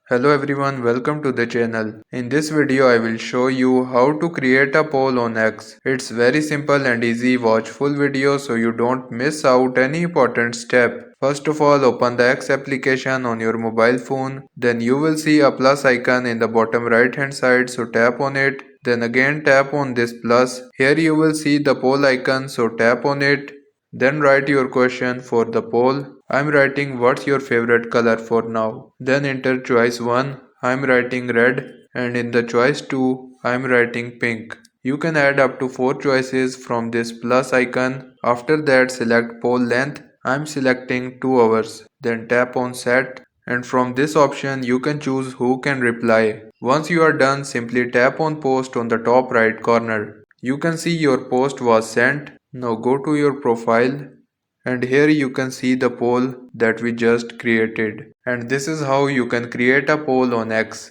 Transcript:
Hello everyone, welcome to the channel. In this video I will show you how to create a poll on X. It's very simple and easy. Watch full video so you don't miss out any important step. First of all, open the X application on your mobile phone. Then you will see a plus icon in the bottom right hand side, so tap on it. Then again tap on this plus. Here you will see the poll icon, so tap on it. Then write your question for the poll. I'm writing what's your favorite color for now. Then enter choice 1. I'm writing red, and in the choice 2 I'm writing pink. You can add up to 4 choices from this plus icon. After that select poll length. I'm selecting 2 hours. Then tap on set, and from this option you can choose who can reply. Once you are done, simply tap on post on the top right corner. You can see your post was sent. Now go to your profile, and here you can see the poll that we just created. And this is how you can create a poll on X.